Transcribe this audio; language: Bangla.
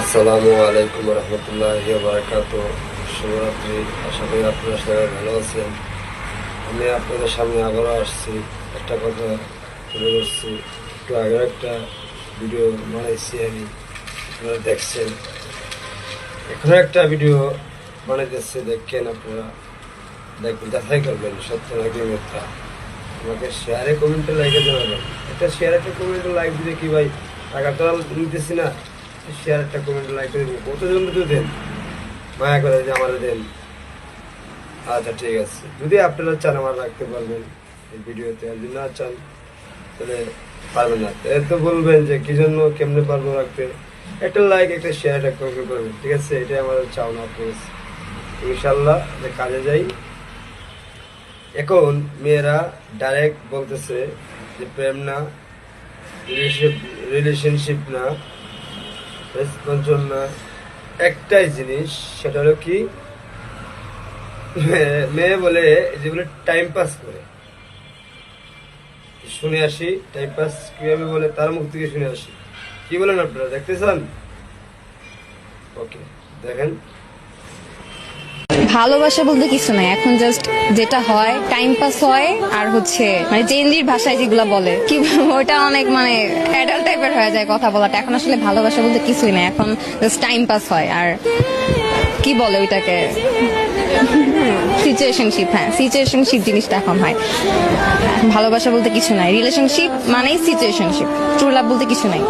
আসসালামু আলাইকুম রহমতুল্লাহি ওয়া বারাকাতুহু। শুভরাত্রি। আশা করি আপনারা সবাই ভালো আছেন। আমি আপনাদের সামনে আবারও আসছি, একটা কথা তুলে ধরছি। একটু আগের একটা ভিডিও বানাইছি আমি, আপনারা দেখছেন। এখনো একটা ভিডিও বানাইতেছে, দেখেন আপনারা, দেখবেন, যাচাই করবেন সত্য নাকি মিথ্যা। আমাকে শেয়ারে কমেন্টে লাইকে জানাবেন। একটা শেয়ার একটা কমেন্টে লাইক দিলে কি ভাই, টাকা তো আর নিতেছি না, শেয়ার একটা কমেন্ট লাইক করে দেবেন। কতজন তো দেন, মায়া করে যে আমার দেন। আচ্ছা ঠিক আছে, যদি আপনারা চান আমার রাখতে পারবেন এই ভিডিওতে, আর যদি না চান তাহলে পারবেন না। তো বলবেন যে কি জন্য, কেমনে পারবো রাখতে। একটা লাইক, একটা শেয়ার, একটা কমেন্ট করবেন, ঠিক আছে? এটাই আমার চাওনা আপনার কাছে। ইনশাল্লাহ কাজে যাই। এখন মেয়েরা ডাইরেক্ট বলতেছে যে প্রেম না, রিলেশনশিপ না, রেসপন্সন না, একটাই জিনিস, সেটা হলো কি, মেয়ে বলে যে বলে টাইম পাস করে। শুনে আসি টাইম পাস কিভাবে বলে, তার মুখ থেকে শুনে আসি। কি বলেন আপনারা, দেখতে চান? ওকে, দেখেন। ভালোবাসা বলতে কিছু নাই, এখন জাস্ট যেটা হয় টাইম পাস হয়, আর হচ্ছে মানে জেনজির ভাষায় যেগুলো বলে কি ওটা অনেক মানে অ্যাডাল্ট টাইপের হয়ে যায় কথা বলাটা। এখন আসলে ভালোবাসা বলতে কিছুই নাই, এখন জাস্ট টাইম পাস হয়। আর কি বলে ওইটাকে, সিচুয়েশনশিপ। হ্যাঁ, সিচুয়েশনশিপ জিনিসটা এখন হয়। ভালোবাসা বলতে কিছু নাই, রিলেশনশিপ মানেই সিচুয়েশনশিপ, ট্রু লাভ বলতে কিছু নাই।